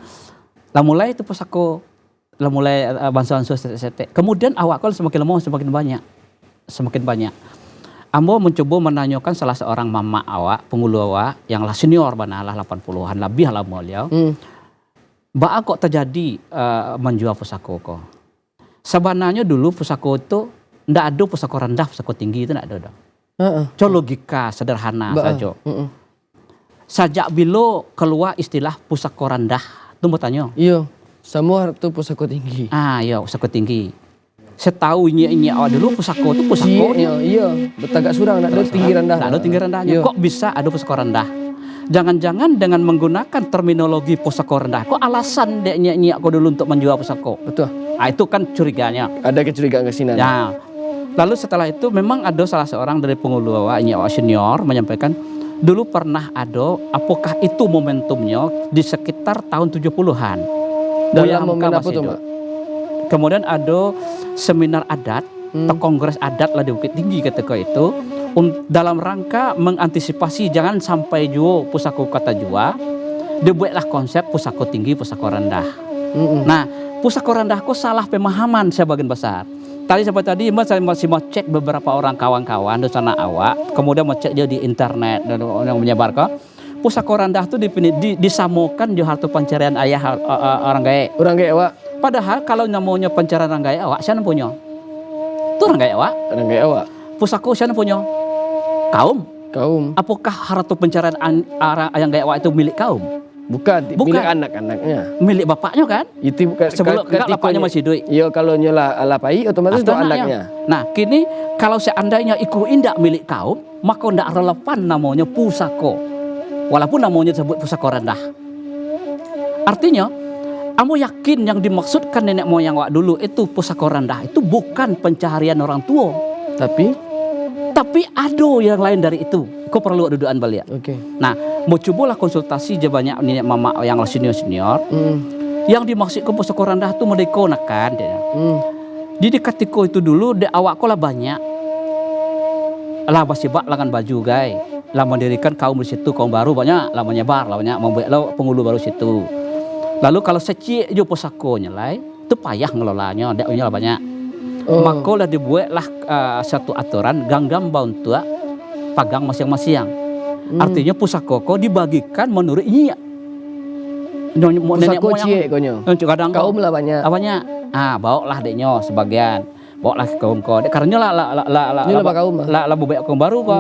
lah mulai itu pusako, lah mulai bantuan sosial. Kemudian awak kalau semakin lama semakin banyak. Ambo mencoba menanyakan salah seorang mama awak, penghulu awak yang lah senior banalah 80-an lebih lah beliau. Ba kok terjadi menjual pusako kok. Sebenarnya dulu pusako itu ndak ada pusako rendah, pusako tinggi itu ndak ada. Logika sederhana saja. Sajak bilo keluar istilah pusako rendah, tu mau tanya. Iya, semua itu pusako tinggi. Iya pusako tinggi. Setahu ini awak dulu pusako itu pusako. Iya, betagak surang, ada tinggi rendah. Ada tinggi rendahnya. Kok bisa ada pusako rendah? Jangan-jangan dengan menggunakan terminologi pusako rendah, kok alasan dek nyak kok dulu untuk menjual pusako? Betul. Itu kan curiganya. Ada kecurigaan ke sini. Ya. Lalu setelah itu memang ada salah seorang dari penghulu awak senior menyampaikan dulu pernah ada, apakah itu momentumnya di sekitar tahun 70-an. Dalam momen apa tuh, Mbak? Kemudian ada seminar adat atau kongres adat lah di Bukit Tinggi ketika itu dalam rangka mengantisipasi jangan sampai jual pusako kata jual, dibuatlah konsep pusako tinggi, pusako rendah. Nah, pusako rendah kok salah pemahaman sebagian besar. Tadi saya masih mau cek beberapa orang kawan-kawan di sana awak, kemudian mau cek dia di internet dan yang menyebar kok. Pusako rendah itu disamakan di harta pencarian ayah orang gae. Orang gae awak. Padahal kalau namanya pencarian orang gae awak, siapa punya? Itu orang gae awak. Orang gae awak. Pusako siapa punya? Kaum. Apakah harta pencarian yang gae awak itu milik kaum? Bukan. Milik anak-anaknya. Milik bapaknya kan? Itu bukan. Sebelum bapaknya masih hidup. Iya, kalau nyola alapai otomatis itu anaknya. Nah, kini kalau seandainya iku indak milik kaum, maka ndak relevan namanya pusako. Walaupun namanya disebut pusako rendah. Artinya, kamu yakin yang dimaksudkan nenek moyang wak dulu itu pusako rendah itu bukan pencaharian orang tua. Tapi ada yang lain dari itu. Kau perlu dudukan balik. Nah, mau cobalah konsultasi je banyak nenek mama yang senior. Yang dimaksudkan pusako rendah itu mereka nakan dia. Jadi ketika itu dulu awak kau lah banyak. Lah basibak langan baju gay. Lah mendirikan kaum di situ, kaum baru banyak lah menyebar, lah banyak membuat penghulu baru situ. Lalu kalau secik jo pusako nyelai, itu payah ngelolanya, daknya lah banyak. Maka lah dibuatlah satu aturan ganggam bantua pagang masing-masing. Artinya pusako kok dibagikan menurut ini. Pusako cie konyo. Kadang kaum lah banyak. Bawa lah deknya sebagian. bawa lah kaum ko. Karena lah bebek kaum baru ko,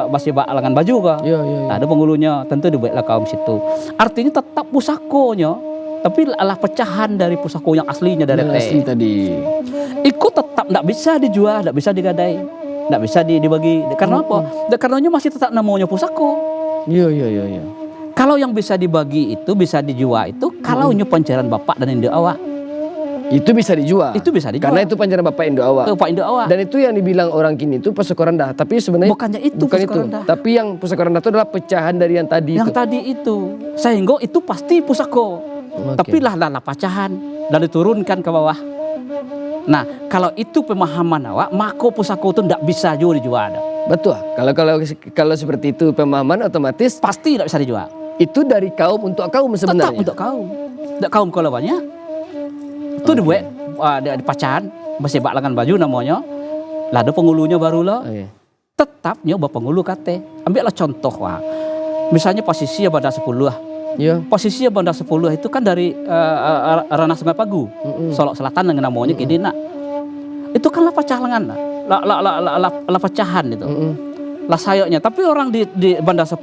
masih bak lengan baju ko. Iya, iya. Ada penghulunya, tentu dibuat lah kaum situ. Artinya tetap pusakonya, tapi lah pecahan dari pusako yang aslinya dari Yang teh. asli tadi. Ikut tetap tidak bisa dijual, tidak bisa digadai, tidak bisa dibagi. Karena apa? Karenanya masih tetap namanya pusako. Iya, iya, iya, iya. Kalau yang bisa dibagi itu bisa dijual itu kalau pencairan bapak dan Indo awak. Itu bisa dijual. Itu bisa dijual. Karena itu pancaran Bapak Indo awak. Ke Pak Indo awak. Dan itu yang dibilang orang kini itu pusako rendah, tapi sebenarnya Bukannya itu bukan pusako itu. rendah. Tapi yang pusako rendah itu adalah pecahan dari yang tadi Yang itu. tadi itu sehingga itu pasti pusako. Oke. Tapi lah pecahan dan diturunkan ke bawah. Nah, kalau itu pemahaman awak, maka pusako itu tidak bisa juga dijual. Betul. Kalau seperti itu pemahaman otomatis Pasti tidak bisa dijual. itu dari kaum untuk kaum Tetap sebenarnya. untuk kaum. Tidak kaum kalau banyak. Itu dibuat di pacahan, masih bak lengan baju namanya. Lah ada penghulunya baru lah. Oke. Tetap nyoba penghulu kate. Ambillah contoh wah. Misalnya posisi ya Bandar 10 lah. Iya. Posisi ya Bandar 10 itu kan dari ranah Sungai Pagu, Solok Selatan dengan namanya Kidina. Itu kan lah pecah lengan lah pecahan itu. Lah sayoknya. Tapi orang di Bandar 10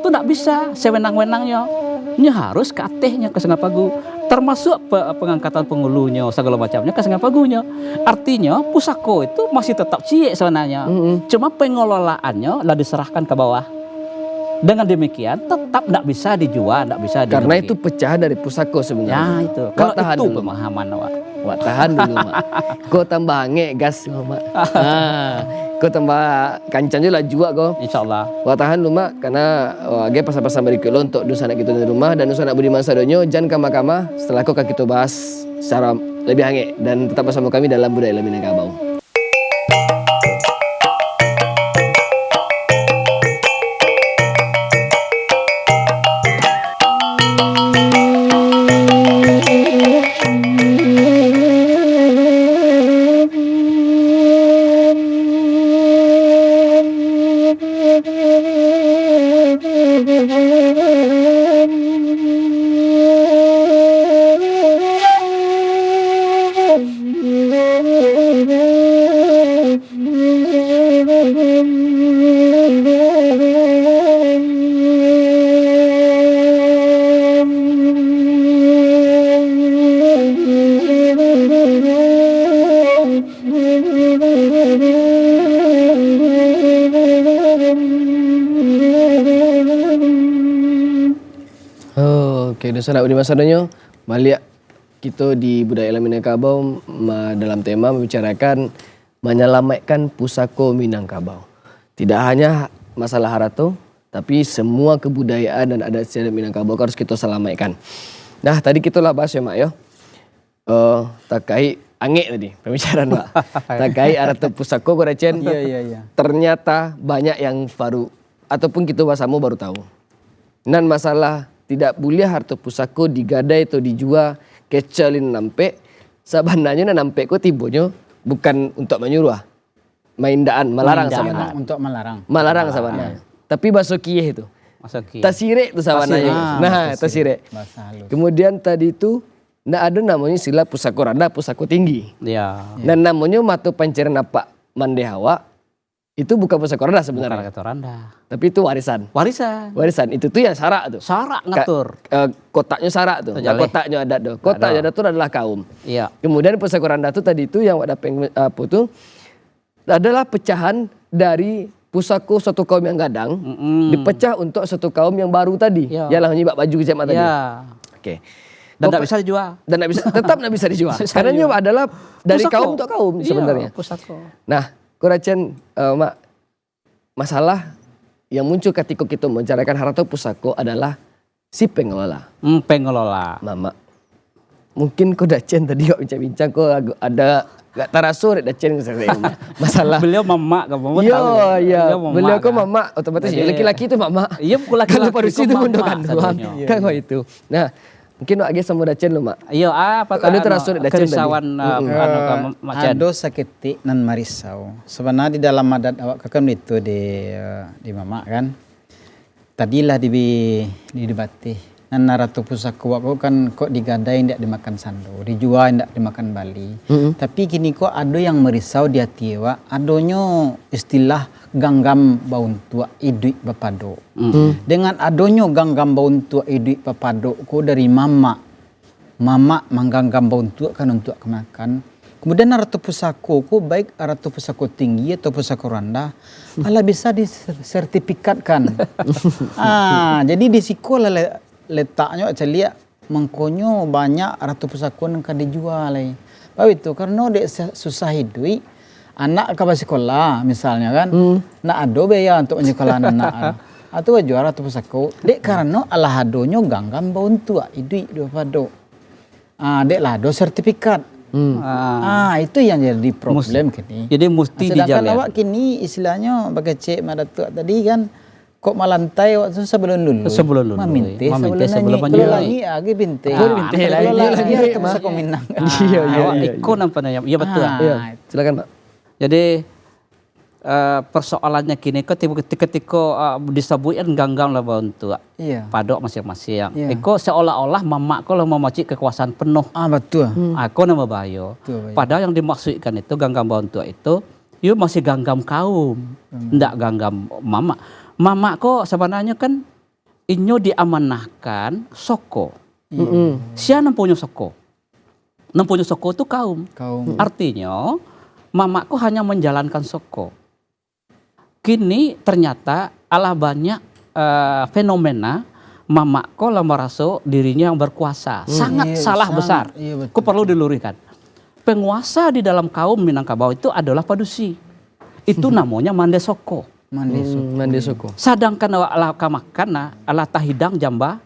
itu tidak bisa sewenang-wenangnya. Ini harus ke atehnya ke Sungai Pagu. Termasuk pengangkatan penghulunya segala macamnya ke Sungai Pagunya. Artinya pusako itu masih tetap ciek sebenarnya. Cuma pengelolaannya lah diserahkan ke bawah. Dengan demikian tetap tidak bisa dijual, tidak bisa dibagi. Karena itu pecahan dari pusako Ya sebenarnya. itu. Wak, Kalau tahan itu dulu. pemahaman awak. Wak, tahan dulu, Mak. Kau tambah hangat gas, Mak. Kau tambah kancang juga kau. Insya Allah. Wak, tahan dulu, Mak. Karena age pasal-pasal berikut lo untuk dosa anak kita di rumah dan dosa anak Budiman Sadonyo. Jangan kama-kama. Setelah kau kita bahas secara lebih hangat dan tetap bersama kami dalam Budaya Minangkabau. Oke, dosa anak Budiman Sadonyo. Maliak kita di Budaya Minangkabau dalam tema membicarakan menyelamatkan pusako Minangkabau. Tidak hanya masalah harato, tapi semua kebudayaan dan adat istiadat Minangkabau harus kita selamatkan. Nah, tadi kita lah bahas ya, Mak ya. Terkait angin tadi pembicaraan, Pak. Terkait harato pusako Korecen. Iya. Ternyata banyak yang baru ataupun kita bahasamu baru tahu. Nan masalah tidak boleh harta pusako digadai atau dijual kecalin nampe sebenarnya nampe ko tibonya bukan untuk menyuruh maindaan melarang sebenarnya Untuk melarang. melarang sebenarnya tapi bahasa kiyeh itu Masuk tasirek itu sebenarnya nah tasirek Bahasa halus. kemudian tadi itu ndak ada namanya sila pusako rendah pusako tinggi Ya. dan namanya matu panceran apa mandehawa itu bukan pusako rendah Bukan sebenarnya kata rendah. tapi itu warisan itu tuh yang syarak tuh. Sarak ngatur. Kotaknya syarak tuh. Nah, Jaleh. kotaknya adat tuh. Kotaknya adat tuh adalah kaum. Iya. Kemudian pusako rendah tuh tadi itu yang ada apa tuh adalah pecahan dari pusako suatu kaum yang gadang dipecah untuk suatu kaum yang baru tadi. Iya. Yang nyibak baju kecama tadi. Iya. Oke. Dan tidak bisa dijual. Dan tetap nggak bisa dijual. Bisa Karena dijual. nyoba adalah dari Pusako. kaum untuk kaum sebenarnya. Iya, pusako. Nah, Koracen, Mak, masalah yang muncul ketika kita membicarakan harato pusako adalah si pengelola. Pengelola. Mama, mungkin kau Dacen tadi kau bincang-bincang kau ada gak tarasur Dacen masalah. Beliau mama kamu Iya, tahu. iya. Beliau kau kan? mama, otomatis ya Jadi- laki-laki itu mama. Iya, bukan laki-laki, Kalau parusi itu itu mama mundokan doang. sebenarnya. Kan kau itu. Nah, mungkin nak agak sama Dacen lo, Mak. Iya, apa Ada terasur Dacen tadi. kerisauan macam. Ado sakiti nan marisau. Sebenarnya di dalam adat awak kakam itu di mama kan. Tadilah didebati Nana ratu pusaka aku kan kok digadai ndak dimakan sando, dijual ndak dimakan Bali. Tapi kini kok ada yang merisau di hati wa, adonyo istilah ganggam baun tua idui bapado. Dengan adonyo ganggam baun tua idui bapado ko dari mama mangganggam baun tua kan untuk kemakan. Kemudian ratu pusako ko baik ratu pusako tinggi atau pusako rendah, ala bisa disertifikatkan. Jadi di sekolah letaknya aja lihat mengkonyo banyak ratu pusako yang kan dijual. Baik itu karena dek susah hidup, anak ke sekolah misalnya kan, nak ado biaya untuk menyekolah anak. Atau jual ratu pusako, dek karena ala hadonyo ganggam baun tua hidup dua pado. Dek lado sertifikat. Itu yang jadi problem kini. Jadi mesti Sedangkan dijalan. awak kini istilahnya bagai cek madatuk tadi kan kok malantai waktu sebelum lulus. Sebelum lulus. Maminte Maminte sebelum sebelum nyanyi. Kalau nyanyi. lagi agi binte. Binte lagi. Kalau lagi Lagi. harus bisa kau minang. Awak ikut nampaknya. Iya betul. Iya, silakan Pak. Jadi persoalannya kini ketika disebutkan ganggam lah untuk Iya. padok masing-masing. Iya. Eko seolah-olah mamak kalau memaci kekuasaan penuh. Betul. Aku nama bayo. Betul, Bayo. Padahal yang dimaksudkan itu ganggam bantu itu, yuk masih ganggam kaum, ndak ganggam mama. Mama kok sebenarnya kan inyo diamanahkan soko. Siapa nampunya soko? Nampunya soko itu kaum. Artinya mamaku hanya menjalankan soko. Kini ternyata ala banyak fenomena mamaku lah merasa dirinya yang berkuasa. Sangat salah besar. Iya, betul. Ku perlu diluruskan. Penguasa di dalam kaum Minangkabau itu adalah padusi. Itu namanya mandesoko. Mandesoko. Sedangkan ala kamakan ala tahidang jamba.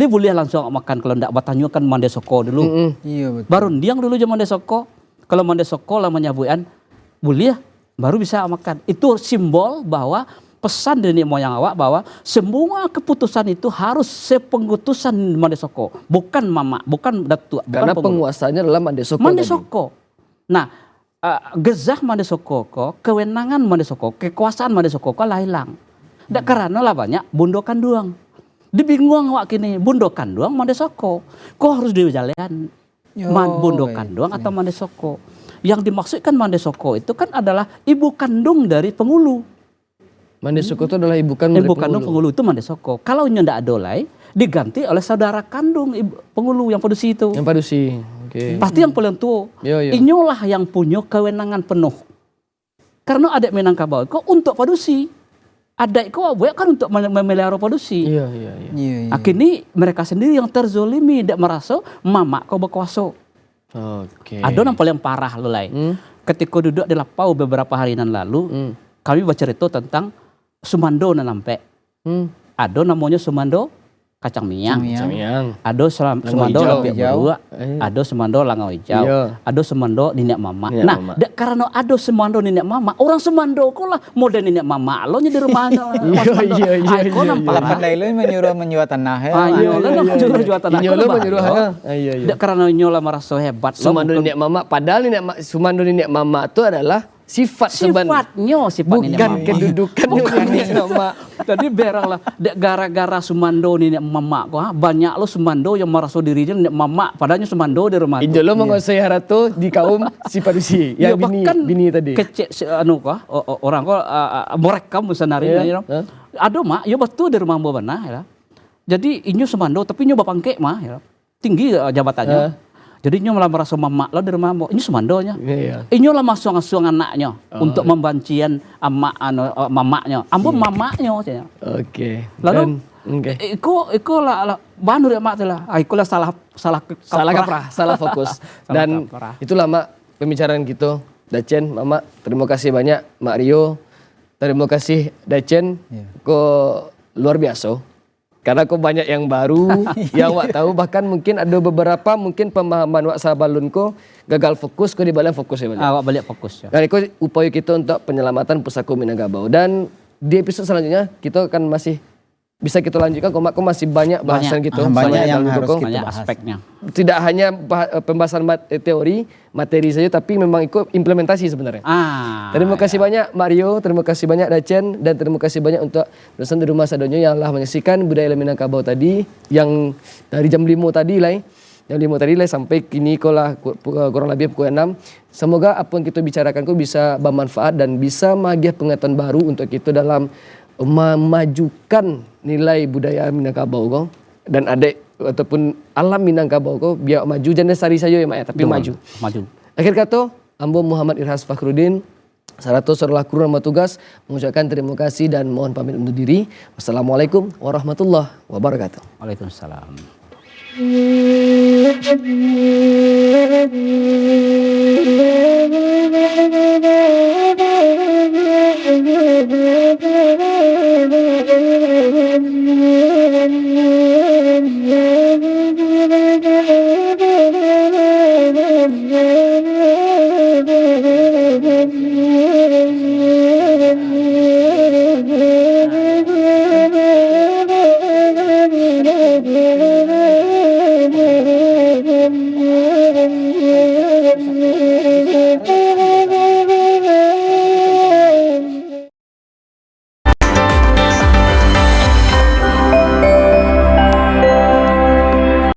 Li boleh langsung makan kalau ndak batanyo kan mandesoko dulu. Iya betul. Baru diang dulu aja mandesoko. Kalau mandesoko lah menyabuan boleh baru bisa makan. Itu simbol bahwa pesan dari moyang awak bahwa semua keputusan itu harus sepengutusan mandesoko, bukan mama, bukan datuk, Karena bukan penguasanya adalah mandesoko. mandesoko. Nah, gezah mandesoko ko, kewenangan mandesoko, kekuasaan mandesoko ko lah hilang. Dak karena lah banyak bundokan doang. Dibingung awak kini bundokan doang mandesoko. Kok harus dijalan? Bundokan doang atau mandesoko? Yang dimaksudkan mandesoko itu kan adalah ibu kandung dari pengulu. Mandesoko itu adalah ibu kandung Ibu dari kandung pengulu itu mandesoko. Kalau ndak adolai diganti oleh saudara kandung pengulu yang padusi itu. Yang padusi. Oke. Pasti yang paling tua. Iya. Inyolah yang punya kewenangan penuh. Karena adik Minangkabau kok untuk padusi. Adik kau buat kan untuk memelihara padusi. Iya. Akhirnya mereka sendiri yang terzolimi, tidak merasa mama kau berkuasa. Oke. Ada yang paling parah lulai. Ketika duduk di Lapau beberapa hari yang lalu, kami bercerita tentang Sumando nampe. Ada namanya Sumando kacang miang. Ada Sumando hijau. lapik berdua. Ada Sumando langau hijau. Iya. Ada Sumando nenek mama. Nenek Nah, mama. karena ada Sumando nenek mama, orang Sumando kok lah model nenek mama. Lo di rumah. Iya. Kau nampak. Pandai lu menyuruh tanah ya. Menyuruh jual tanah. Inyola menyuruh. Iya. Karena Inyola merasa hebat. Sumando nenek mama. Padahal Sumando nenek mama itu adalah sifat Sifatnya bukan nenek mama. kedudukannya nenek mama. Jadi beranglah gara-gara Sumando nenek mama kok banyak lo Sumando yang merasa dirinya nenek mama padahal Sumando di rumah. Injolo menguasai haratu di kaum si padusi yang bini tadi. Kecek orang kok merekam senari Aduh mak, yo betul di rumah mbak benar ya. Jadi inyo Sumando tapi inyo bapangke mah ya. Tinggi jabatannya. Jadi inyo malah merasa mama lo di rumah mbak. Ini Sumandonya. Iya. Inyo lah masuk-masuk anaknya untuk membancian mamaknya. Ambon mamaknya. Oke. Lalu Oke. Iko lah banur ya mak lah. Iko lah salah Kaprah, salah fokus. Dan kaprah. itulah Mak pembicaraan kita. Dacen, Mama, terima kasih banyak Mak Rio. Terima kasih Dacen. Kok luar biasa. Karena kok banyak yang baru yang wak tahu, bahkan mungkin ada beberapa mungkin pemahaman wak sabalun ko gagal fokus ko di balik fokus ya balik. Awak balik fokus ya. Dan itu upaya kita untuk penyelamatan Pusako Minangkabau. Dan di episode selanjutnya kita akan masih bisa kita lanjutkan. Kok masih banyak bahasan gitu. banyak yang dalam harus Koko. kita banyak bahas. aspeknya. Tidak hanya pembahasan teori, materi saja, tapi memang ikut implementasi sebenarnya. Terima kasih banyak Mario, terima kasih banyak Dacen, dan terima kasih banyak untuk dosen di Rumah Sadonyo yang telah menyaksikan budaya Minangkabau tadi, yang dari jam 5 tadi lah, sampai kini kurang lebih pukul 6. Semoga apa yang kita bicarakan bisa bermanfaat dan bisa menagih pengetahuan baru untuk kita dalam memajukan nilai budaya Minangkabau dan adik ataupun alam Minangkabau biar maju, jangan sari saja ya Mak ya, tapi maju. Akhir kata, Ambo Muhammad Irhas Fakhruddin, Saratus Sorlah Kru Nama Tugas, mengucapkan terima kasih dan mohon pamit undur diri. Wassalamualaikum warahmatullahi wabarakatuh. Waalaikumsalam. Thank you.